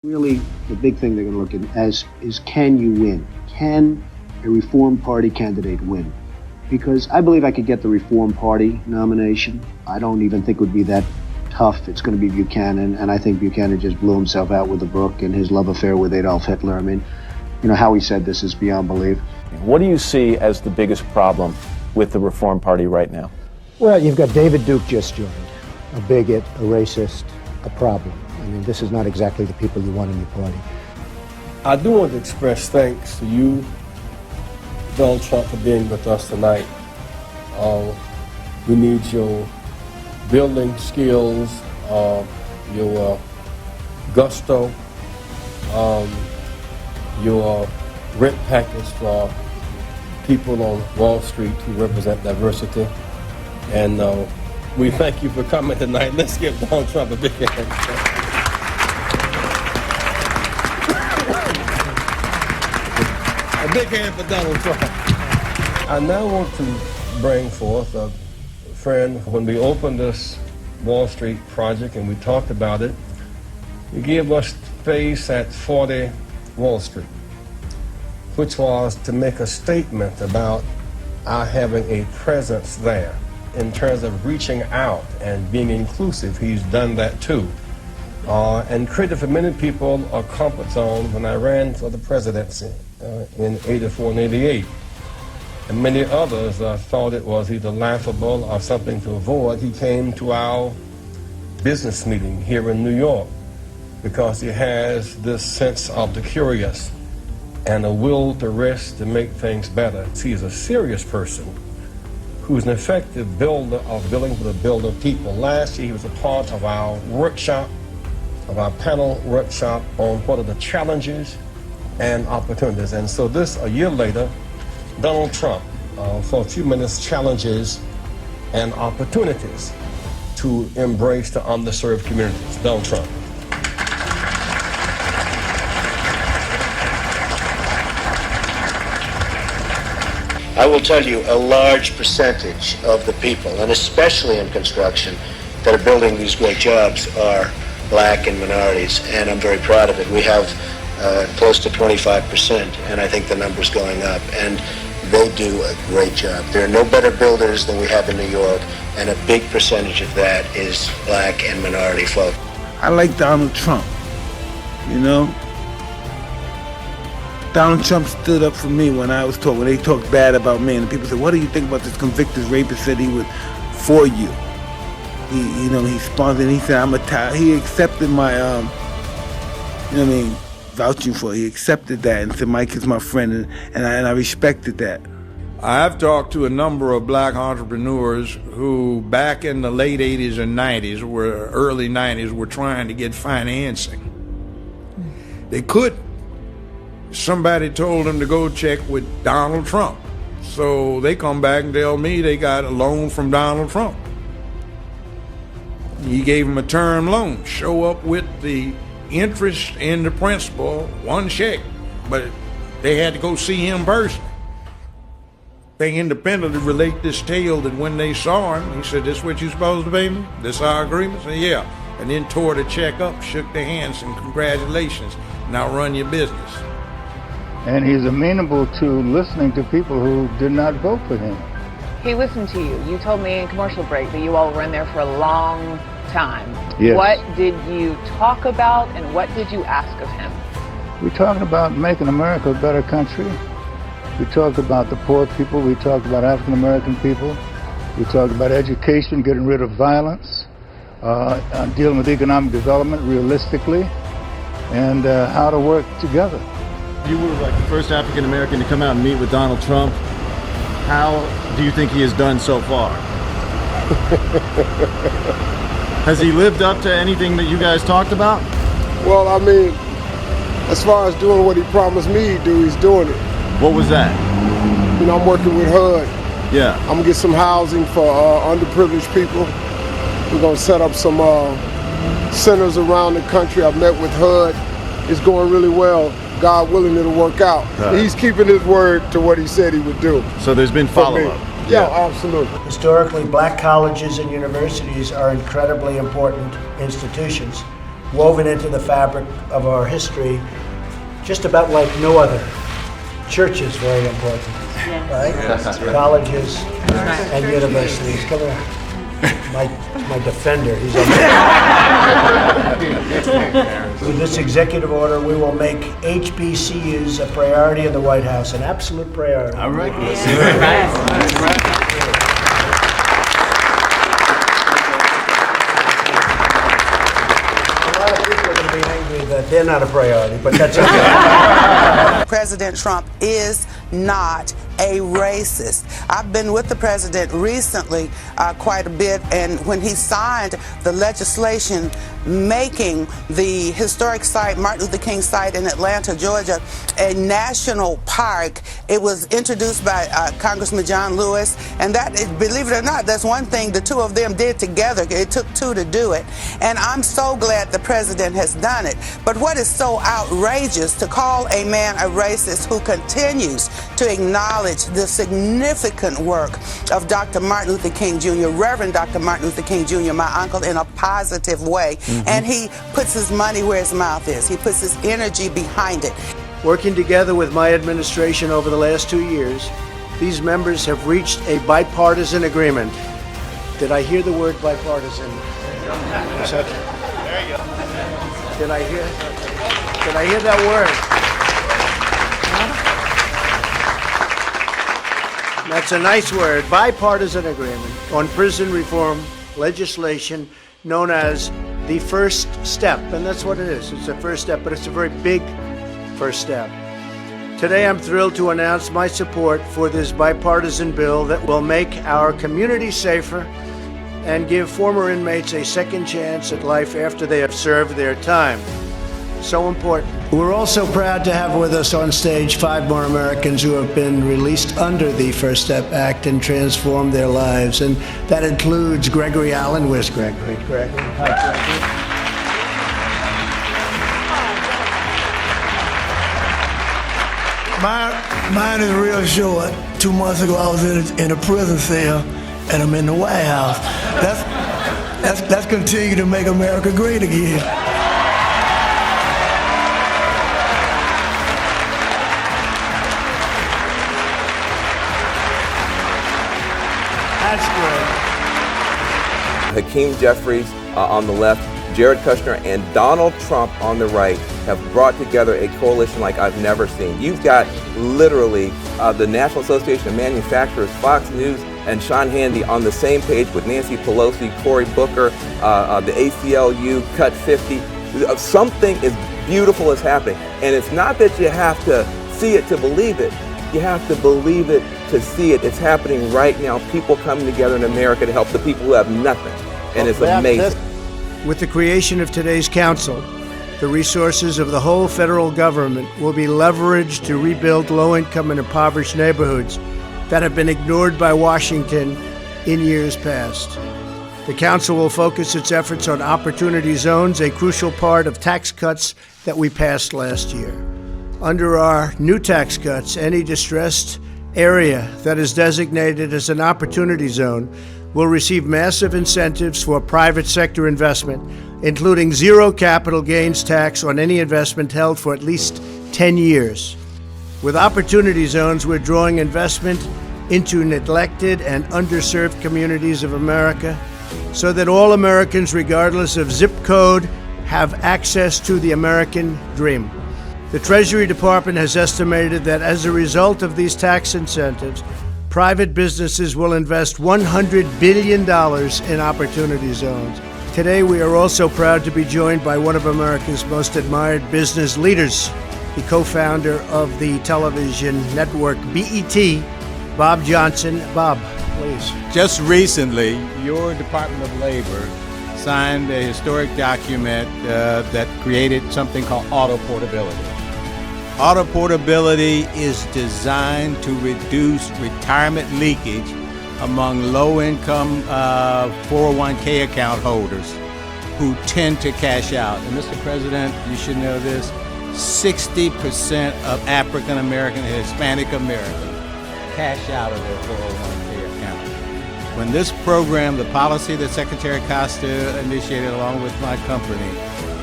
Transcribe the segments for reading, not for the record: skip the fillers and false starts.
Really, the big thing they're going to look at is can you win? Can a Reform Party candidate win? Because I believe I could get the Reform Party nomination. I don't even think it would be that tough. It's going to be Buchanan, and I think Buchanan just blew himself out with the book and his love affair with Adolf Hitler. I mean, you know, how he said this is beyond belief. What do you see as the biggest problem with the Reform Party right now? Well, you've got David Duke just joined, a bigot, a racist, a problem. I mean, this is not exactly the people you want in your party. I do want to express thanks to you, Donald Trump, for being with us tonight. We need your building skills, your gusto, your rent package for people on Wall Street who represent diversity. And we thank you for coming tonight. Let's give Donald Trump a big hand. A big hand for Donald Trump. I now want to bring forth a friend. When we opened this Wall Street project and we talked about it, he gave us space at 40 Wall Street, which was to make a statement about our having a presence there. In terms of reaching out and being inclusive, he's done that too. And created for many people a comfort zone when I ran for the presidency in 84 and 88. And many others thought it was either laughable or something to avoid. He came to our business meeting here in New York because he has this sense of the curious and a will to risk to make things better. He's a serious person who's an effective builder of building for the builder of people. Last year he was a part of our workshop, of our panel workshop on what are the challenges and opportunities. And so this, a year later, Donald Trump, for a few minutes, challenges and opportunities to embrace the underserved communities. Donald Trump. I will tell you, a large percentage of the people, and especially in construction, that are building these great jobs are black and minorities, and I'm very proud of it. We have close to 25%, and I think the number's going up, and they do a great job. There are no better builders than we have in New York, and a big percentage of that is black and minority folk. I like Donald Trump, you know? Donald Trump stood up for me when they talked bad about me, and people said, what do you think about this convicted rapist? Said he was for you. He sponsored, he said, he accepted my, vouching for it. He accepted that and said, Mike is my friend, and I respected that. I've talked to a number of black entrepreneurs who back in the late 80s and 90s, early 90s, were trying to get financing. They couldn't. Somebody told them to go check with Donald Trump. So they come back and tell me they got a loan from Donald Trump. He gave them a term loan. Show up with the interest and the principal, one check. But they had to go see him personally. They independently relate this tale that when they saw him, he said, this what you supposed to pay me? This our agreement? I said, yeah. And then tore the check up, shook their hands, and congratulations. Now run your business. And he's amenable to listening to people who did not vote for him. He listened to you. You told me in commercial break that you all were in there for a long time. Yes. What did you talk about and what did you ask of him? We talked about making America a better country. We talked about the poor people. We talked about African American people. We talked about education, getting rid of violence, dealing with economic development realistically, and how to work together. You were like the first African American to come out and meet with Donald Trump. How do you think he has done so far? Has he lived up to anything that you guys talked about? Well, I mean, as far as doing what he promised me he'd do, he's doing it. What was that? You know, I'm working with HUD. Yeah. I'm gonna get some housing for underprivileged people. We're gonna set up some centers around the country. I've met with HUD. It's going really well. God willing, it'll work out. He's keeping his word to what he said he would do. So there's been follow-up. Yeah, absolutely. Historically, black colleges and universities are incredibly important institutions. woven into the fabric of our history, just about like no other. Church is very important, right? Yes, that's right. Colleges and universities. Come here. My defender, he's on With this executive order, we will make HBCUs a priority in the White House, an absolute priority. All right. That they're not a priority, but that's okay. President Trump is not a racist. I've been with the president recently quite a bit, and when he signed the legislation making the historic site, Martin Luther King site in Atlanta, Georgia, a national park, it was introduced by Congressman John Lewis, and that, believe it or not, that's one thing the two of them did together. It took two to do it, and I'm so glad the president has done it. But what is so outrageous to call a man a racist who continues to acknowledge the significant work of Dr. Martin Luther King Jr., Reverend Dr. Martin Luther King Jr., my uncle, in a positive way. And he puts his money where his mouth is. He puts his energy behind it. Working together with my administration over the last 2 years, these members have reached a bipartisan agreement. Did I hear the word bipartisan? There you go. Did I hear that word? That's a nice word. Bipartisan agreement on prison reform legislation known as the first step. And that's what it is. It's a first step, but it's a very big first step. Today, I'm thrilled to announce my support for this bipartisan bill that will make our community safer and give former inmates a second chance at life after they have served their time. So important. We're also proud to have with us on stage 5 more Americans who have been released under the First Step Act and transformed their lives. And that includes Gregory Allen. Where's Gregory? Gregory. Hi, Gregory. Mine is real short. 2 months ago, I was in a prison cell, and I'm in the White House. Let's continue to make America great again. That's good. Hakeem Jeffries on the left, Jared Kushner, and Donald Trump on the right have brought together a coalition like I've never seen. You've got literally the National Association of Manufacturers, Fox News, and Sean Hannity on the same page with Nancy Pelosi, Cory Booker, the ACLU, Cut 50. Something as beautiful is happening. And it's not that you have to see it to believe it. You have to believe it to see it. It's happening right now. People coming together in America to help the people who have nothing. And it's amazing. With the creation of today's council, the resources of the whole federal government will be leveraged to rebuild low-income and impoverished neighborhoods that have been ignored by Washington in years past. The council will focus its efforts on opportunity zones, a crucial part of tax cuts that we passed last year. Under our new tax cuts, any distressed area that is designated as an opportunity zone will receive massive incentives for private sector investment, including zero capital gains tax on any investment held for at least 10 years. With opportunity zones, we're drawing investment into neglected and underserved communities of America so that all Americans, regardless of zip code, have access to the American dream. The Treasury Department has estimated that as a result of these tax incentives, private businesses will invest $100 billion in opportunity zones. Today, we are also proud to be joined by one of America's most admired business leaders, the co-founder of the television network BET, Bob Johnson. Bob, please. Just recently, your Department of Labor signed a historic document that created something called auto portability. Auto portability is designed to reduce retirement leakage among low-income 401k account holders who tend to cash out. And Mr. President, you should know this, 60% of African American and Hispanic Americans cash out of their 401k account. When this program, the policy that Secretary Costa initiated along with my company,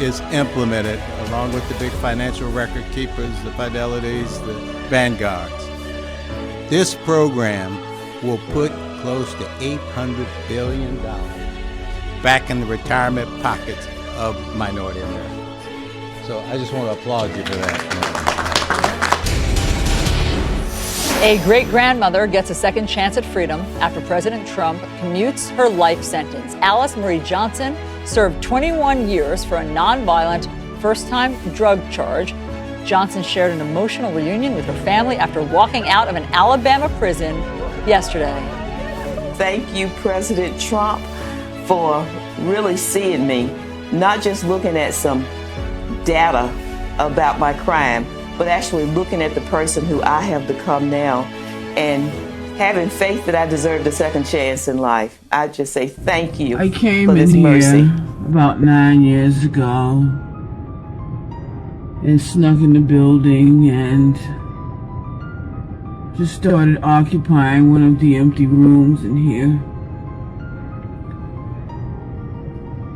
is implemented, along with the big financial record keepers, the Fidelities, the Vanguards. This program will put close to $800 billion back in the retirement pockets of minority Americans. So I just want to applaud you for that. A great-grandmother gets a second chance at freedom after President Trump commutes her life sentence. Alice Marie Johnson served 21 years for a nonviolent first-time drug charge. Johnson shared an emotional reunion with her family after walking out of an Alabama prison yesterday. Thank you, President Trump, for really seeing me, not just looking at some data about my crime, but actually looking at the person who I have become now and having faith that I deserve a second chance in life. I just say thank you I came for this in mercy. here about 9 years ago and snuck in the building and just started occupying one of the empty rooms in here.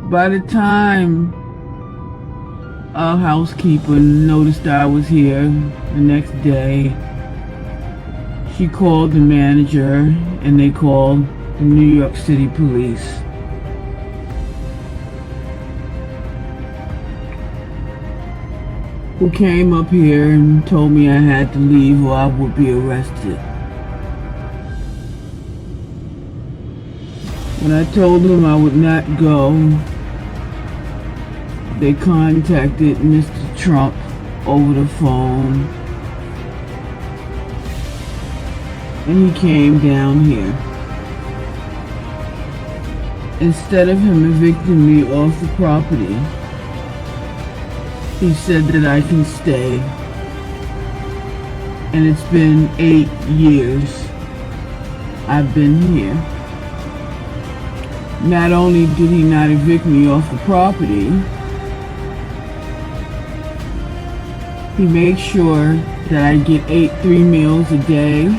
By the time our housekeeper noticed I was here the next day, she called the manager and they called the New York City police. Who came up here and told me I had to leave or I would be arrested. When I told them I would not go, they contacted Mr. Trump over the phone, and he came down here. Instead of him evicting me off the property, he said that I can stay. And it's been 8 years I've been here. Not only did he not evict me off the property, he makes sure that I get 3 meals a day,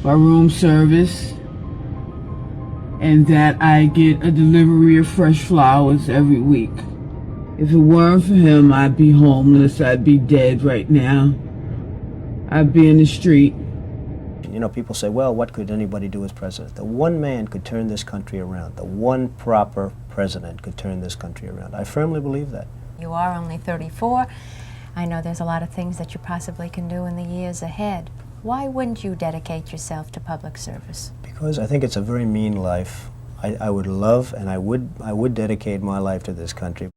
by room service, and that I get a delivery of fresh flowers every week. If it weren't for him, I'd be homeless, I'd be dead right now. I'd be in the street. You know, people say, well, what could anybody do as president? The one man could turn this country around. The one proper president could turn this country around. I firmly believe that. You are only 34. I know there's a lot of things that you possibly can do in the years ahead. Why wouldn't you dedicate yourself to public service? Because I think it's a very mean life. I would love and I would dedicate my life to this country.